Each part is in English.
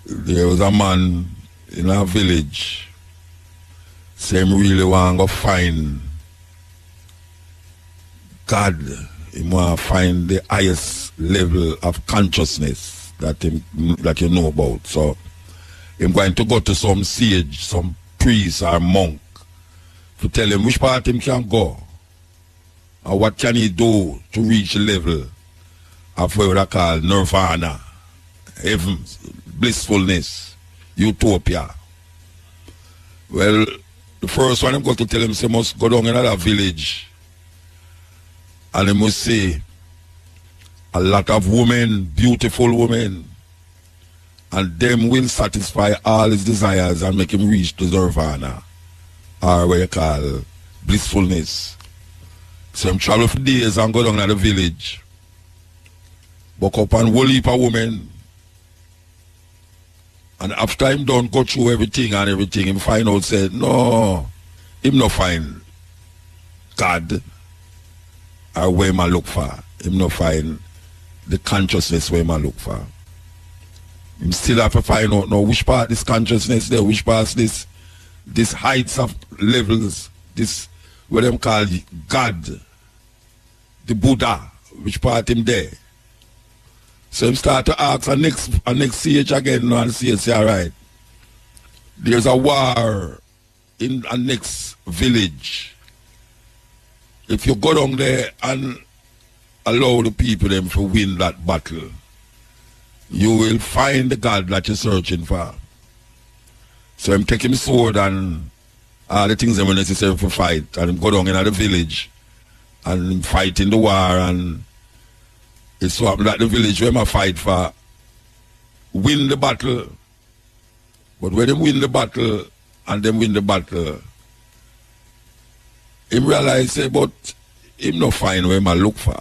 there was a man in our village, say him really want to find God. He want to find the highest level of consciousness that you know about. So I'm going to go to some sage, some priest or monk to tell him which part him can go and what can he do to reach the level of what I call nirvana, heaven, blissfulness, utopia. Well, the first one I'm going to tell him, he must go down in another village and he must see a lot of women, beautiful women, and them will satisfy all his desires and make him reach to nirvana, or what you call blissfulness. So him travel for days and go down to the village, buck up and whole heap of women, and after him done go through everything, him find out, say, no, him no find God or where him a look for. Him no find the consciousness where him a look for. Him still have to find out now which part this consciousness there, which part this heights of levels, this what them call God, the Buddha, which part him there. So him start to ask a next sage again now and say, alright, there's a war in a next village. If you go down there and allow the people them to win that battle, you will find the God that you're searching for. So him take him sword and all the things that were necessary for fight, and him go down in the village and fight in the war, and it's so happen that the village where I fight for win the battle. But when they win the battle and them win the battle, him realize, say, but him not find where I look for.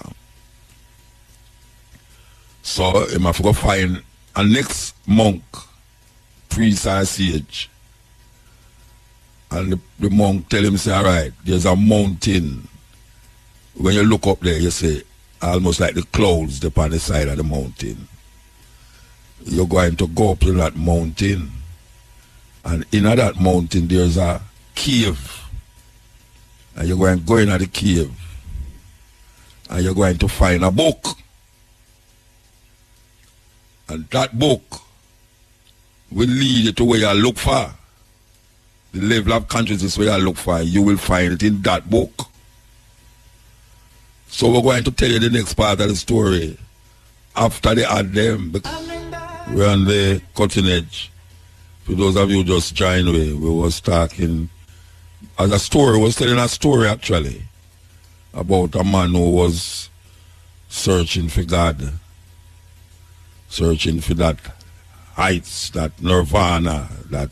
So him have to go find a next monk, priest or sage. And the monk tell him, say, alright, there's a mountain. When you look up there, you see almost like the clouds upon the side of the mountain. You're going to go up to that mountain, and in that mountain there's a cave. And you're going to go into the cave, and you're going to find a book. And that book will lead you to where you look for. The level of consciousness where you look for, you will find it in that book. So we're going to tell you the next part of the story after they had them. We're on the cutting edge. For those of you who just joined me, we was talking as a story, was telling a story actually about a man who was searching for God, searching for that heights, that nirvana, that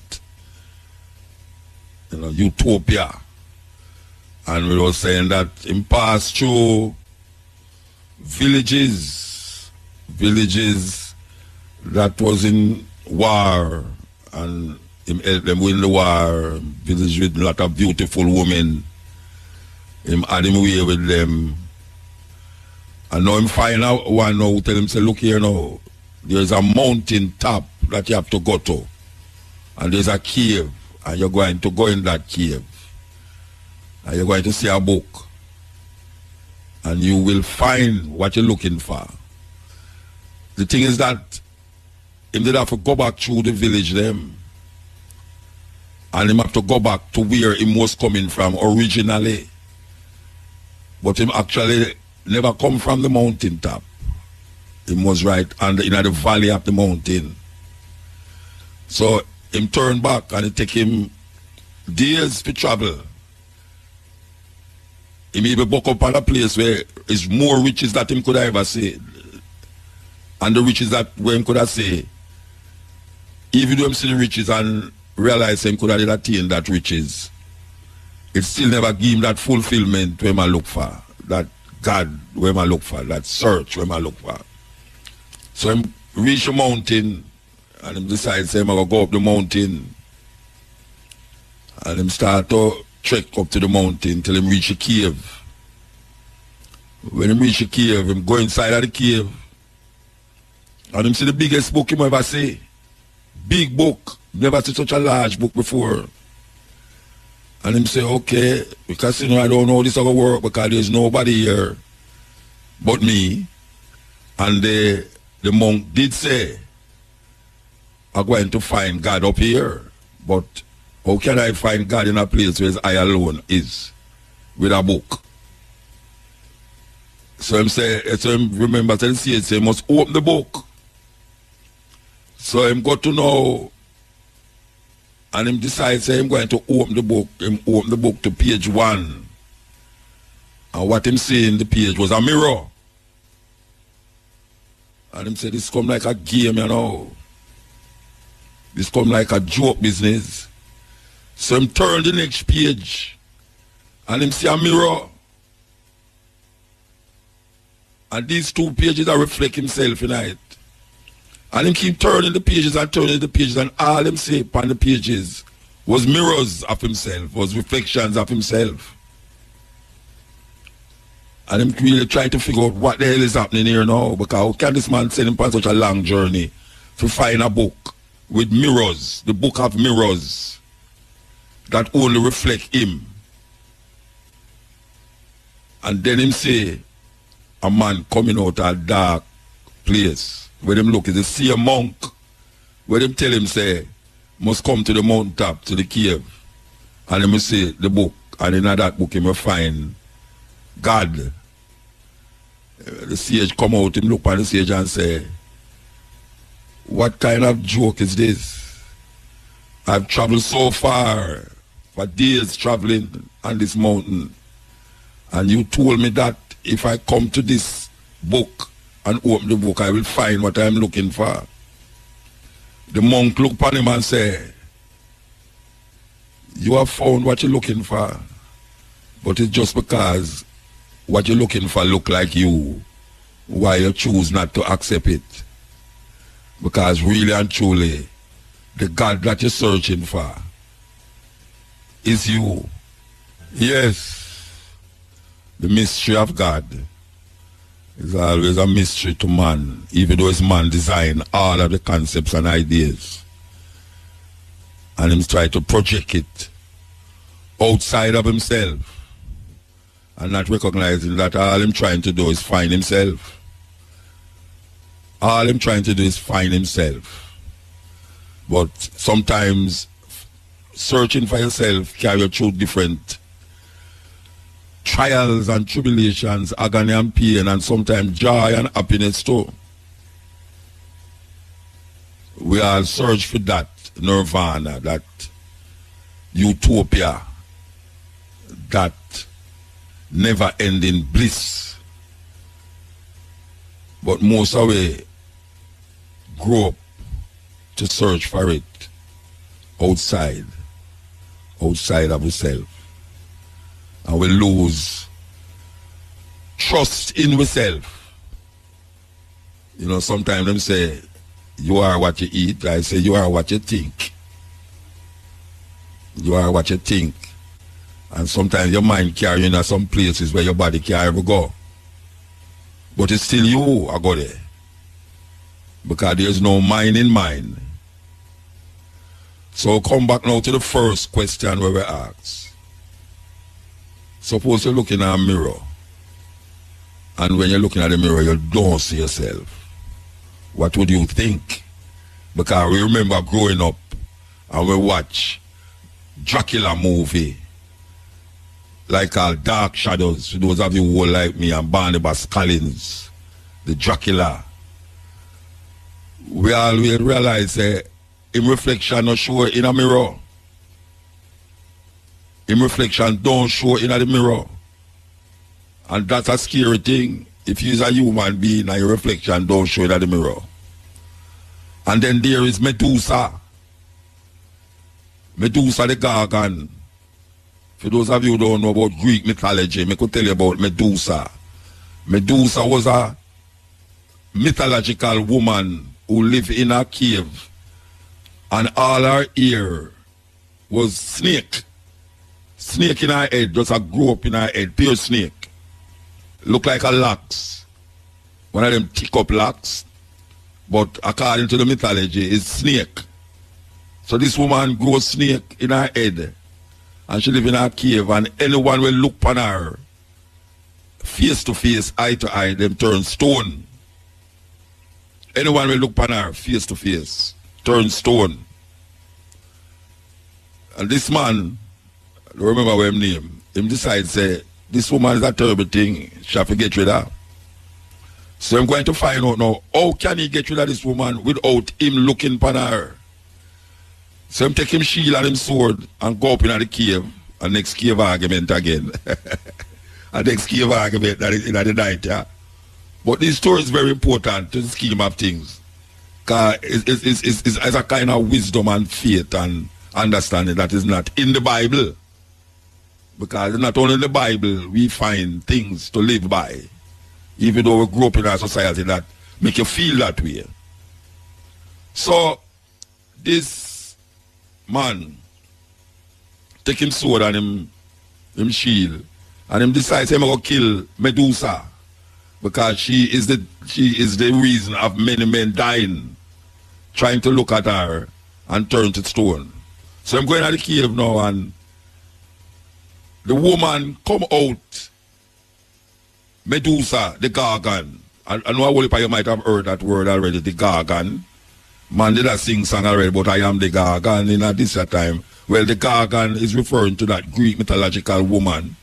utopia. And we were saying that him passed through villages that was in war, and him helped them win the war, village with a lot of beautiful women. Him had him way with them. And now him find out one now, tell him, say, look here now, there's a mountain top that you have to go to. And there's a cave, and you're going to go in that cave. And you're going to see a book. And you will find what you're looking for. The thing is that him did have to go back through the village them. And him have to go back to where he was coming from originally. But him actually never come from the mountain top. He was right in the valley of the mountain. So him turn back and it take him days to travel. He may be buck up on a place where is more riches that him could ever say. And the riches that where him could have say, even though him see the riches and realize him could have attained that riches, it still never give him that fulfillment where I look for, that God where I look for, that search where I look for. So him reach the mountain and him decide say I'm gonna go up the mountain, and him start to trek up to the mountain till him reach a cave. When him reach a cave, him go inside of the cave and him see the biggest book him ever see. big book. Never seen such a large book before. And him say, okay, because you know I don't know how this is going to work because there's nobody here but me. And the monk did say, I'm going to find God up here. But how can I find God in a place where I alone is with a book? So him say, remember, so he must open the book. So him got to know, and him decides say him going to open the book. Him open the book to page 1. And what him see in the page was a mirror. And him say, this come like a game, you know. This come like a joke business. So him turn the next page, and him see a mirror. And these 2 pages are reflect himself in it. And him keep turning the pages, and all him say upon the pages was mirrors of himself, was reflections of himself. And him really trying to figure out what the hell is happening here now, because how can this man send him on such a long journey to find a book with mirrors, the book of mirrors, that only reflect him. And then him say, a man coming out of a dark place. Where them look is the same monk. Where them tell him say, must come to the mountaintop, to the cave. And him say the book. And in that book him will find God. The sage come out, him look at the sage and say, what kind of joke is this? I've traveled so far, for days traveling on this mountain. And you told me that if I come to this book and open the book, I will find what I'm looking for. The monk looked upon him and said, you have found what you're looking for, but it's just because what you're looking for look like you, why you choose not to accept it. Because really and truly, the God that you're searching for is you. Yes, the mystery of God is always a mystery to man, even though it's man design all of the concepts and ideas. And him try to project it outside of himself and not recognizing that all him trying to do is find himself. All him trying to do is find himself. But sometimes searching for yourself carry you through different trials and tribulations, agony and pain, and sometimes joy and happiness too. We all search for that nirvana, that utopia, that never-ending bliss. But most of us grow up to search for it outside of ourselves. And we lose trust in ourselves. You know, sometimes them say, you are what you eat. I say, you are what you think. You are what you think. And sometimes your mind carry you in some places where your body can't ever go. But it's still you I go there. Because there's no mind in mind. So come back now to the first question where we ask. Suppose you're looking at a mirror, and when you're looking at the mirror, you don't see yourself. What would you think? Because we remember growing up, and we watch Dracula movie, like Dark Shadows, for those of you who are like me, and Barnabas Collins, the Dracula. We always realize in reflection not show in a mirror. In reflection don't show in the mirror. And that's a scary thing. If you're a human being and your reflection don't show in the mirror. And then there is Medusa. Medusa the Gargan. For those of you who don't know about Greek mythology, I could tell you about Medusa. Medusa was a mythological woman who lived in a cave. And all her hair was snake. Snake in her head, just a grow up in her head, pure snake. Look like a locks. One of them thick up locks. But according to the mythology, it's snake. So this woman grow snake in her head. And she live in a cave. And anyone will look upon her face to face, eye to eye, them turn stone. Anyone will look upon her face to face, turn stone. And this man, I don't remember what his name, him decide say, this woman is a terrible thing, she have to get rid of her. So I'm going to find out now, how can he get rid of this woman without him looking upon her? So I'm take him shield and him sword and go up in the cave, and next cave argument again. And next cave argument in the night, yeah. But this story is very important to the scheme of things. Because it's a kind of wisdom and faith and understanding that is not in the Bible. Because not only in the Bible we find things to live by. Even though we grew up in a society that make you feel that way. So, this man take him sword and him shield. And him decides him to kill Medusa. Because she is the reason of many men dying. Trying to look at her and turn to stone. So I'm going to the cave now and the woman come out. Medusa, the gargan. I know you might have heard that word already, the gargan. Man did a sing song already, but I am the gargan in this time. Well, the gargan is referring to that Greek mythological woman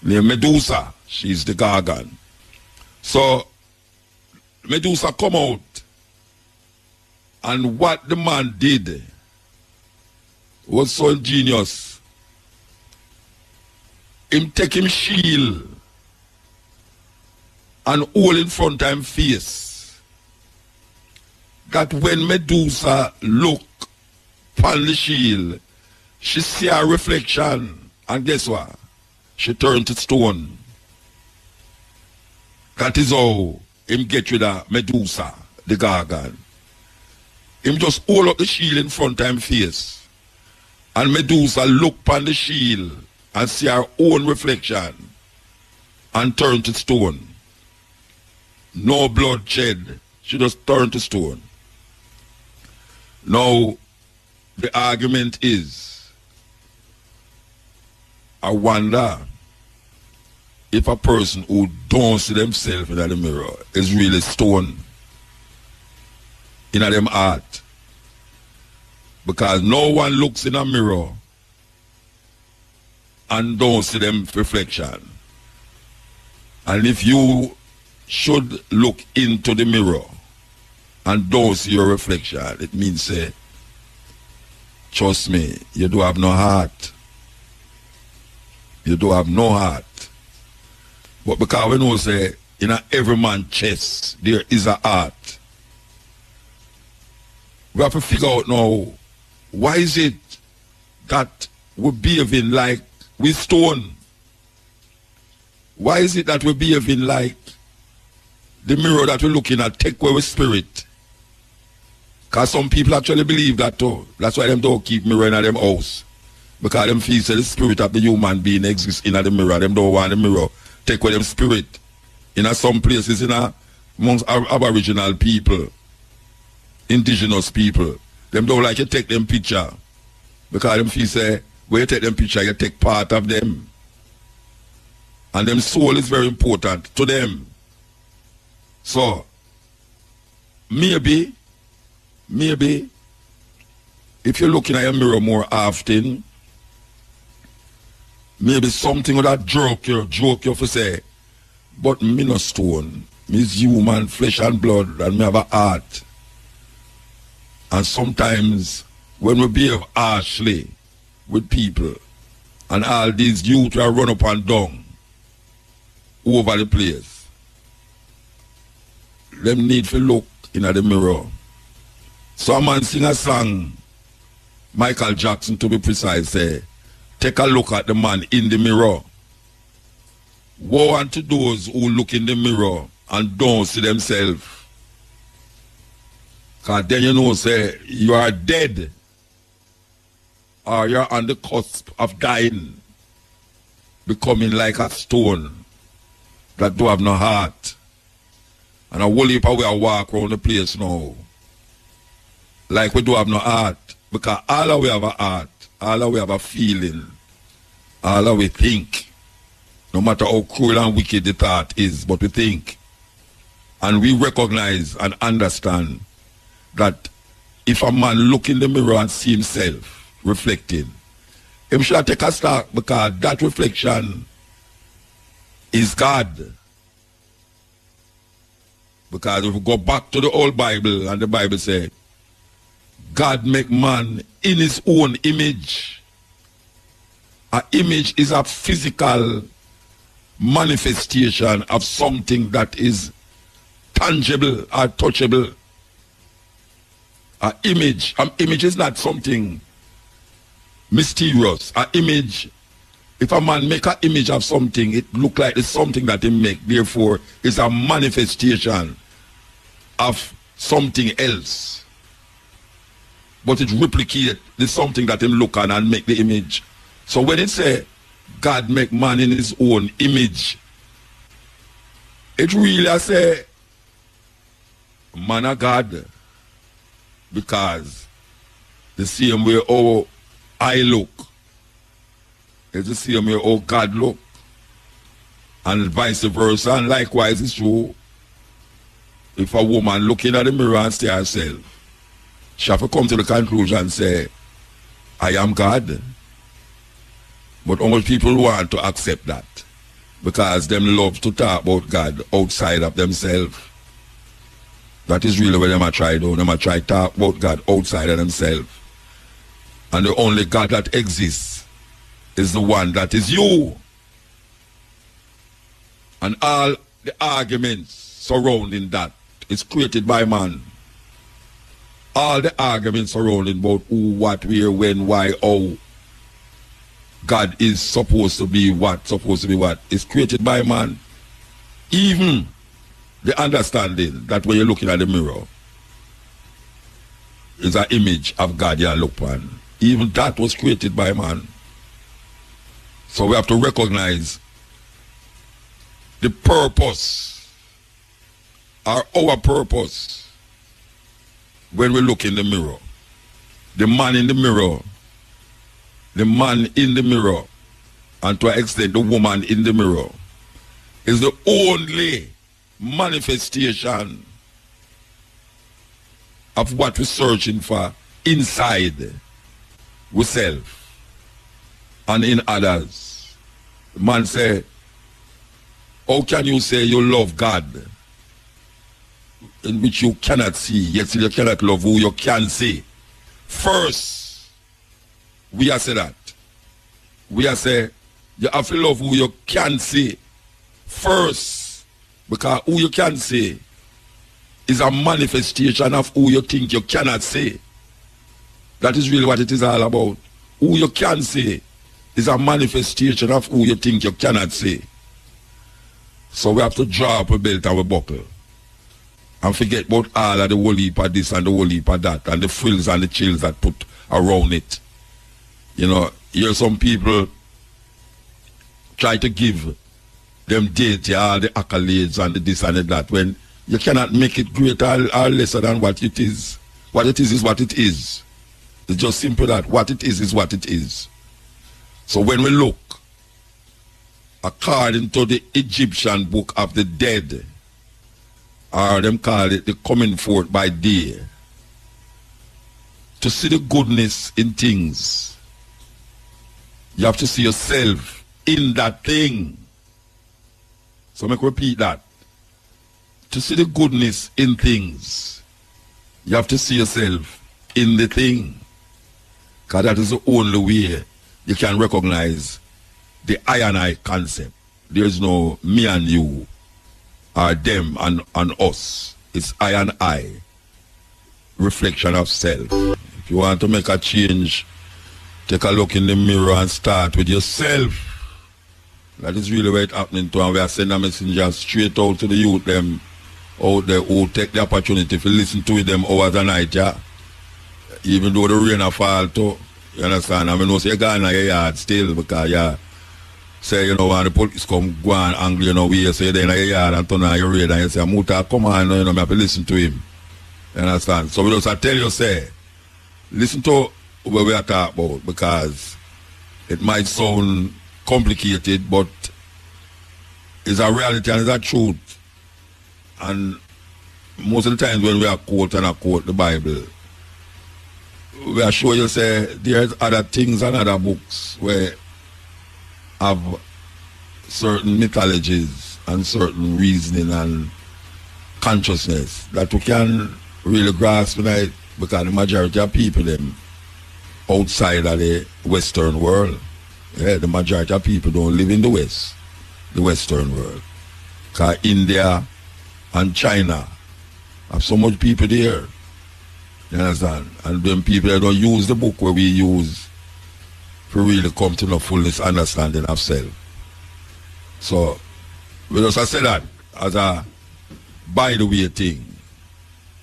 named Medusa. She's the gargan. So, Medusa come out. And what the man did was so ingenious. Him take him shield and all in front of him face. That when Medusa look upon the shield, she see her reflection. And guess what? She turned to stone. That is how him get rid of Medusa, the gargan. Him just hold up the shield in front of him face. And Medusa look upon the shield and see her own reflection and turn to stone. No blood shed. She just turned to stone. Now, the argument is, I wonder if a person who don't see themselves in the mirror is really stone in them heart. Because no one looks in a mirror and don't see them reflection. And if you should look into the mirror and don't see your reflection, it means trust me, you do have no heart. You do have no heart. But because we know say in every man's chest there is a heart. We have to figure out now, why is it that we're behaving like we stone? Why is it that we're behaving like the mirror that we're looking at take away spirit? Because some people actually believe that too. That's why them don't keep mirror in them house. Because them feel that the spirit of the human being exists in the mirror. Them don't want the mirror take away them spirit. In some places, amongst Aboriginal people, indigenous people, them don't like you take them picture. Because them feel say, when you take them picture, you take part of them. And them soul is very important to them. So, maybe, if you're looking at your mirror more often, maybe something would have joke you for say, but me no stone, me is human, flesh and blood, and me have a heart. And sometimes, when we behave harshly with people, and all these youth are run up and down over the place, them need to look in the mirror. Some man sing a song, Michael Jackson to be precise, say, take a look at the man in the mirror. Woe unto those who look in the mirror and don't see themselves. Because then you know, say, you are dead. Or you're on the cusp of dying. Becoming like a stone that do have no heart. And a whole heap of we walk around the place now. Like we do have no heart. Because all of we have a heart, all of we have a feeling, all of we think. No matter how cruel and wicked the thought is, but we think. And we recognize and understand that if a man look in the mirror and see himself reflecting, him should take a stock, because that reflection is God. Because if we go back to the old Bible, and the Bible says, God make man in his own image. An image is a physical manifestation of something that is tangible or touchable. An image is not something mysterious. An image, if a man make an image of something, it look like it's something that he make. Therefore, it's a manifestation of something else. But it replicate the something that him look on and make the image. So when it say God make man in his own image, it really say man of God, because the same way how I look is the same way how God look, and vice versa. And likewise it's true if a woman looking at the mirror and see herself, she have to come to the conclusion and say, I am God. But how much people want to accept that? Because them love to talk about God outside of themselves. That is really what them are trying to do. Them are trying to talk about God outside of themselves. And the only God that exists is the one that is you. And all the arguments surrounding that is created by man. All the arguments surrounding about who, what, where, when, why, how God is supposed to be what, is created by man. Even the understanding that when you're looking at the mirror is an image of God you look on. Even that was created by man. So we have to recognize the purpose, or our purpose, when we look in the mirror. The man in the mirror, and to an extent the woman in the mirror, is the only manifestation of what we're searching for inside ourselves and in others. The man say, how can you say you love God in which you cannot see, yet you cannot love who you can see? First, we are say that. We are say, you have to love who you can see first, because who you can see is a manifestation of who you think you cannot see. That is really what it is all about. Who you can see is a manifestation of who you think you cannot see. So we have to draw up a belt and a buckle and forget about all of the whole heap of this and the whole heap of that and the frills and the chills that put around it. You know, here some people try to give them deity all the accolades and the this and the that, when you cannot make it greater or lesser than what it is. What it is what it is. It's just simple that what it is what it is. So when we look, according to the Egyptian book of the dead, or them call it the coming forth by day, to see the goodness in things, you have to see yourself in that thing. So make repeat that. To see the goodness in things, you have to see yourself in the thing. Because that is the only way you can recognize the I and I concept. There is no me and you, or them and us. It's I and I, reflection of self. If you want to make a change, take a look in the mirror and start with yourself. That is really what it's happening to, and we are sending a messenger straight out to the youth them out there who take the opportunity to listen to them hours and night, yeah. Even though the rain a fall too, you understand? I mean, say you go in your yard still, because yeah, say, you know, when the police come, go and angry, you know, we say they're in your yard and turn on your radio and you say, Muta, come on, you know, I have to listen to him. You understand? So we just tell you, say, listen to what we are talking about, because it might sound complicated, but it's a reality and it's a truth. And most of the times when we are quote the Bible, we are sure you say there's other things and other books where have certain mythologies and certain reasoning and consciousness that we can really grasp tonight, because the majority of people them outside of the Western world. Yeah, the majority of people don't live in the West, the Western world. Because India and China have so much people there. You understand? And them people that don't use the book where we use to really come to the fullness understanding of self. So we just say that as a by the way thing.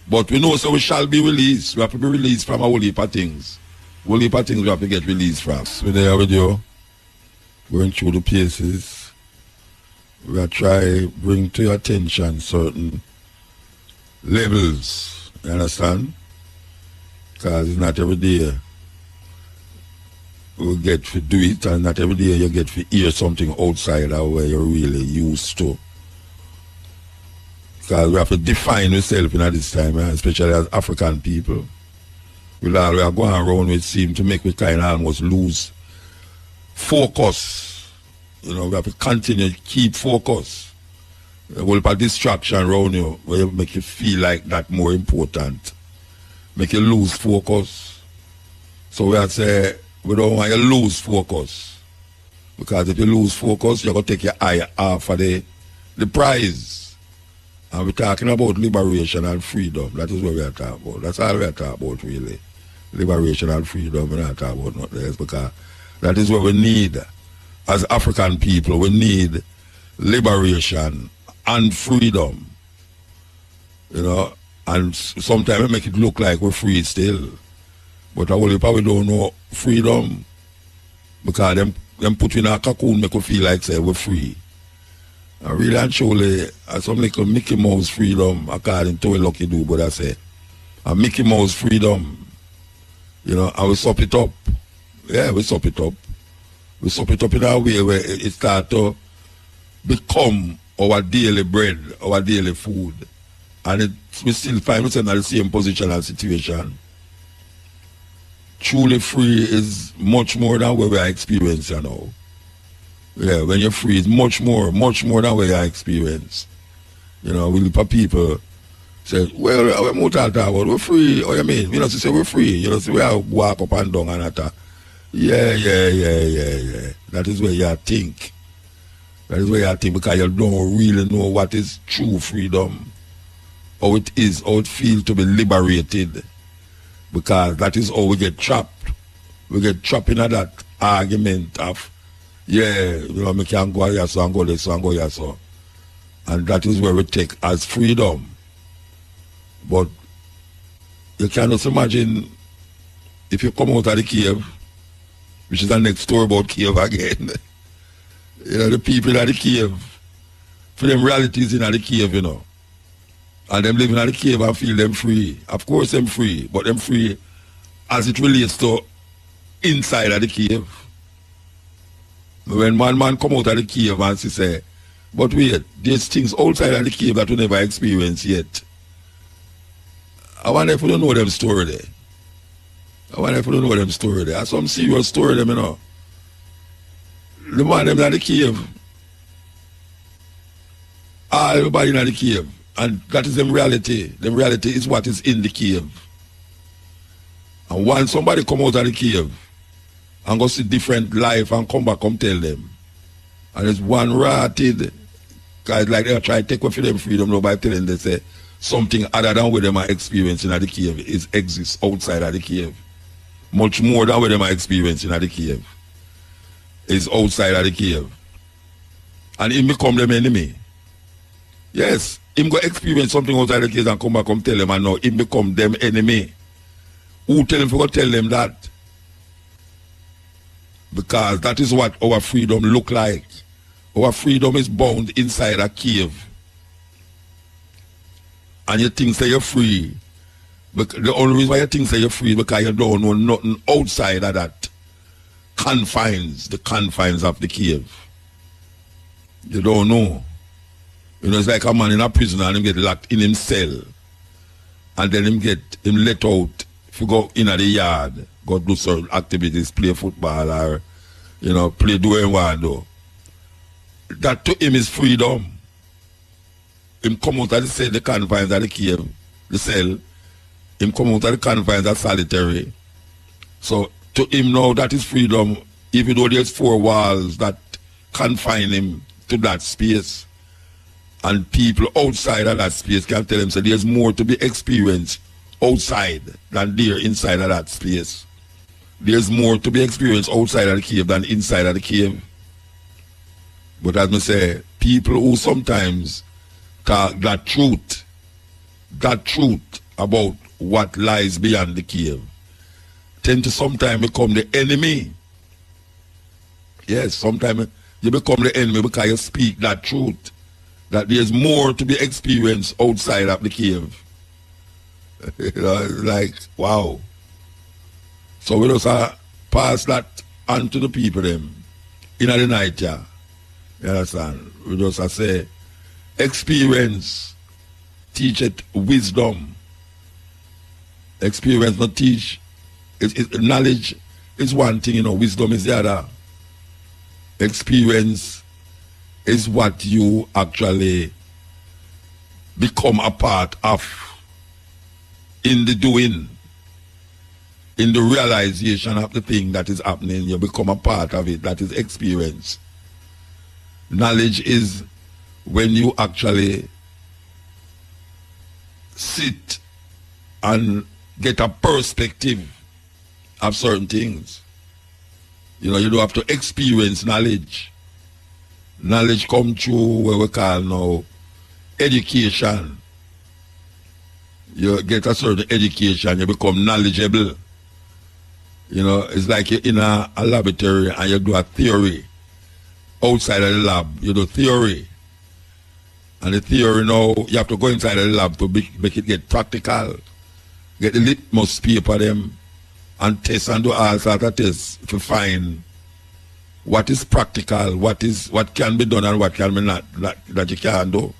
But we know so we shall be released. We have to be released from a whole heap of things. Whole heap of things we have to get released from. We're there with you, going through the places. We are trying to bring to your attention certain levels. You understand? Because it's not every day we get to do it, and not every day you get to hear something outside of where you're really used to. Because we have to define ourselves in this time, especially as African people. We are going around, it seems to make we kind of almost lose focus. You know, we have to continue to keep focus. A whole lot of distraction around you, where you make you feel like that more important. Make you lose focus. So we have to say, we don't want you to lose focus. Because if you lose focus, you're going to take your eye off of the prize. And we're talking about liberation and freedom. That is what we are talking about. That's all we are talking about, really. Liberation and freedom. We're not talking about nothing else, because that is what we need. As African people, we need liberation and freedom. You know, and sometimes we make it look like we're free still. But I will probably don't know freedom, because them put you in a cocoon make you feel like say we're free. And really and truly, some little Mickey Mouse freedom, according to a lucky do, but I say, a Mickey Mouse freedom, you know, and we sup it up. Yeah, we sup it up. We sup it up in a way where it starts to become our daily bread, our daily food. And we still find ourselves in the same position and situation. Truly free is much more than what we are experiencing now. Yeah, when you're free, it's much more than what you experience. You know, people say, well, we're free. Oh, you mean? You know, say we're free. You know, say we have walk up and down and that. Yeah. That is where you think. That is where you think, because you don't really know what is true freedom. How it is, how it feels to be liberated. Because that is how we get trapped. We get trapped in that argument of, yeah, you know, we can go here, so and go there, so and go here, so. And that is where we take as freedom. But you can just imagine if you come out of the cave, which is the next story about cave again. You know, the people in the cave, for them realities in the cave, you know. And them living in the cave and feel them free. Of course them free, but them free as it relates to inside of the cave. When man come out of the cave and say, but wait, there's things outside of the cave that we never experienced yet. I wonder if we don't know them story there. That's some serious story them, you know. The man them in the cave. Everybody in the cave. And that is them reality. The reality is what is in the cave. And once somebody come out of the cave and go see different life and come back, come tell them. And there's one rotted, guys like they try to take away from them freedom now by telling them, they say something other than what them are experiencing at the cave exists outside of the cave. Much more than what them are experiencing at the cave is outside of the cave. And him become them enemy. Yes, him go experience something outside the cave and come back, come tell them, and now him become them enemy. Who tell him to tell them that? Because that is what our freedom look like. Our freedom is bound inside a cave. And you think say you're free But the only reason why you think that you're free is because you don't know nothing outside of that the confines of the cave. You don't know. You know, it's like a man in a prison and him get locked in him cell. And then him let out if you go in at the yard, go do certain activities, play football or, you know, play doing what do. That to him is freedom. Him come out of the confines of the cave, the cell. Him come out of the confines of solitary. So to him now that is freedom, even though there's 4 walls that confine him to that space. And people outside of that space can tell him, so there's more to be experienced outside than there inside of that space. There's more to be experienced outside of the cave than inside of the cave. But as I say, people who sometimes talk that truth about what lies beyond the cave, tend to sometimes become the enemy. Yes, sometimes you become the enemy because you speak that truth. That there's more to be experienced outside of the cave. You know, it's like, wow. So we just pass that on to the people them in the night, yeah. You understand? We just say, experience teacheth wisdom. Experience not teach. Knowledge is one thing, you know, wisdom is the other. Experience is what you actually become a part of in the doing, in the realization of the thing that is happening. You become a part of it. That is experience. Knowledge is when you actually sit and get a perspective of certain things. You know, you don't have to experience knowledge. Knowledge come through what we call now education. You get a certain education, you become knowledgeable. You know, it's like you're in a laboratory and you do a theory. Outside of the lab, you do theory. And the theory now, you have to go inside of the lab to make it get practical. Get the litmus paper them and test and do all sorts of tests to find what is practical, what can be done and what can be not, that you can do.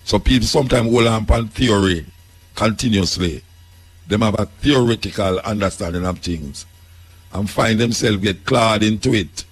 So people sometimes hold on upon theory continuously. They have a theoretical understanding of things and find themselves get clawed into it.